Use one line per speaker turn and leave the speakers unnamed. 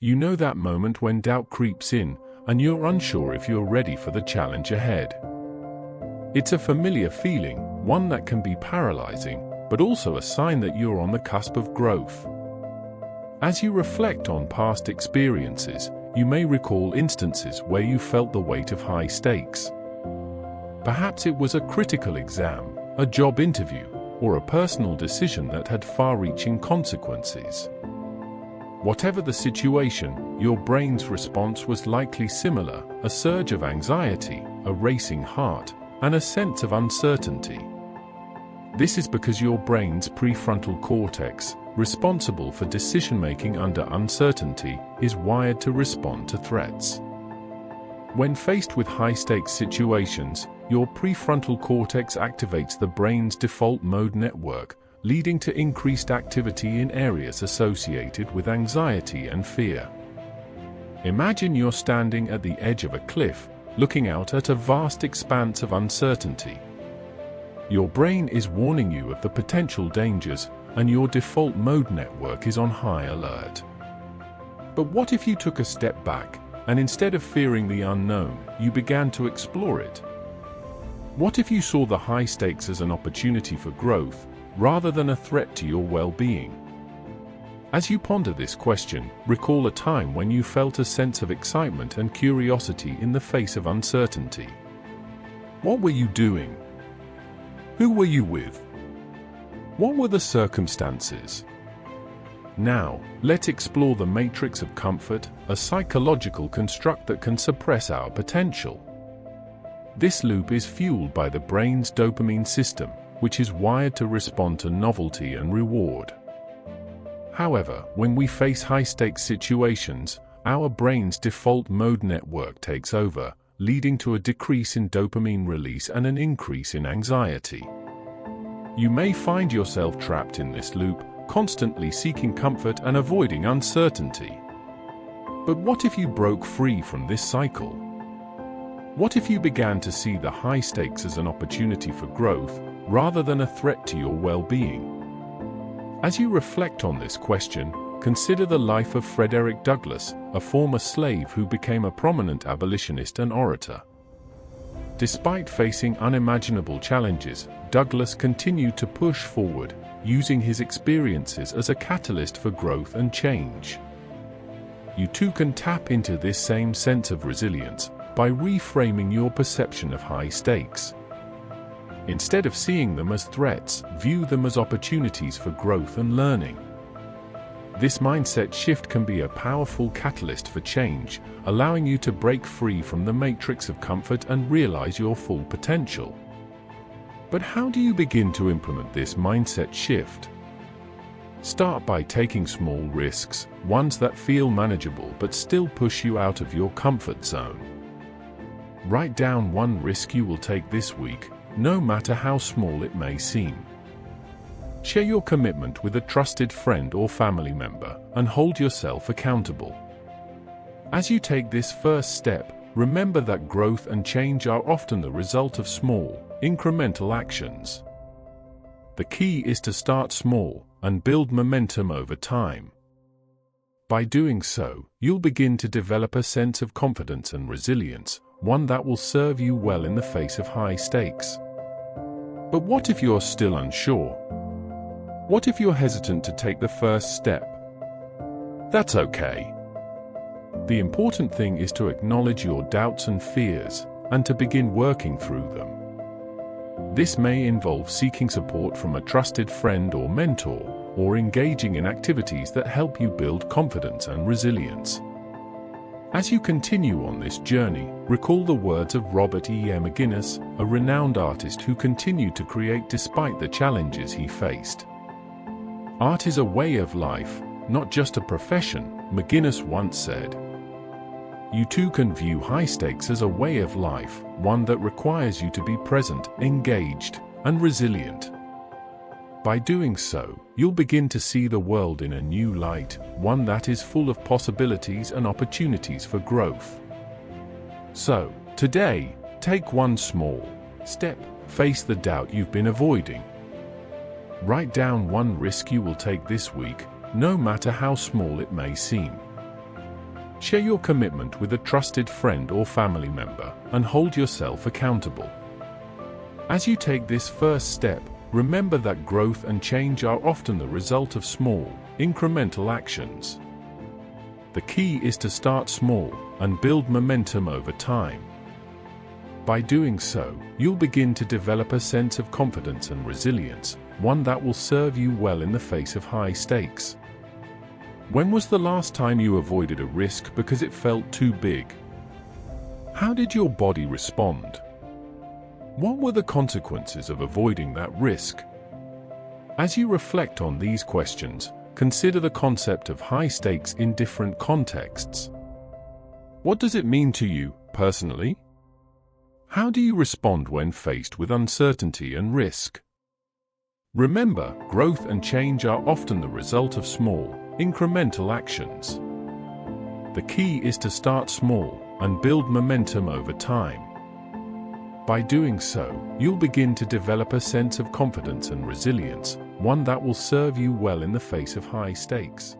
You know that moment when doubt creeps in, and you're unsure if you're ready for the challenge ahead. It's a familiar feeling, one that can be paralyzing, but also a sign that you're on the cusp of growth. As you reflect on past experiences, you may recall instances where you felt the weight of high stakes. Perhaps it was a critical exam, a job interview, or a personal decision that had far-reaching consequences. Whatever the situation, your brain's response was likely similar: a surge of anxiety, a racing heart, and a sense of uncertainty. This is because your brain's prefrontal cortex, responsible for decision-making under uncertainty, is wired to respond to threats. When faced with high-stakes situations, your prefrontal cortex activates the brain's default mode network, leading to increased activity in areas associated with anxiety and fear. Imagine you're standing at the edge of a cliff, looking out at a vast expanse of uncertainty. Your brain is warning you of the potential dangers, and your default mode network is on high alert. But what if you took a step back, and instead of fearing the unknown, you began to explore it? What if you saw the high stakes as an opportunity for growth, rather than a threat to your well-being? As you ponder this question, recall a time when you felt a sense of excitement and curiosity in the face of uncertainty. What were you doing? Who were you with? What were the circumstances? Now, let's explore the matrix of comfort, a psychological construct that can suppress our potential. This loop is fueled by the brain's dopamine system, which is wired to respond to novelty and reward. However, when we face high-stakes situations, our brain's default mode network takes over, leading to a decrease in dopamine release and an increase in anxiety. You may find yourself trapped in this loop, constantly seeking comfort and avoiding uncertainty. But what if you broke free from this cycle? What if you began to see the high stakes as an opportunity for growth, rather than a threat to your well-being? As you reflect on this question, consider the life of Frederick Douglass, a former slave who became a prominent abolitionist and orator. Despite facing unimaginable challenges, Douglass continued to push forward, using his experiences as a catalyst for growth and change. You too can tap into this same sense of resilience by reframing your perception of high stakes. Instead of seeing them as threats, view them as opportunities for growth and learning. This mindset shift can be a powerful catalyst for change, allowing you to break free from the matrix of comfort and realize your full potential. But how do you begin to implement this mindset shift? Start by taking small risks, ones that feel manageable but still push you out of your comfort zone. Write down one risk you will take this week, no matter how small it may seem. Share your commitment with a trusted friend or family member, and hold yourself accountable. As you take this first step, remember that growth and change are often the result of small, incremental actions. The key is to start small and build momentum over time. By doing so, you'll begin to develop a sense of confidence and resilience, one that will serve you well in the face of high stakes. But what if you're still unsure? What if you're hesitant to take the first step? That's okay. The important thing is to acknowledge your doubts and fears, and to begin working through them. This may involve seeking support from a trusted friend or mentor, or engaging in activities that help you build confidence and resilience. As you continue on this journey, recall the words of Robert E. McGinnis, a renowned artist who continued to create despite the challenges he faced. "Art is a way of life, not just a profession," McGinnis once said. You too can view high stakes as a way of life, one that requires you to be present, engaged, and resilient. By doing so, you'll begin to see the world in a new light, one that is full of possibilities and opportunities for growth. So, today, take one small step, face the doubt you've been avoiding. Write down one risk you will take this week, no matter how small it may seem. Share your commitment with a trusted friend or family member and hold yourself accountable. As you take this first step, remember that growth and change are often the result of small, incremental actions. The key is to start small and build momentum over time. By doing so, you'll begin to develop a sense of confidence and resilience, one that will serve you well in the face of high stakes. When was the last time you avoided a risk because it felt too big? How did your body respond? What were the consequences of avoiding that risk? As you reflect on these questions, consider the concept of high stakes in different contexts. What does it mean to you, personally? How do you respond when faced with uncertainty and risk? Remember, growth and change are often the result of small, incremental actions. The key is to start small and build momentum over time. By doing so, you'll begin to develop a sense of confidence and resilience, one that will serve you well in the face of high stakes.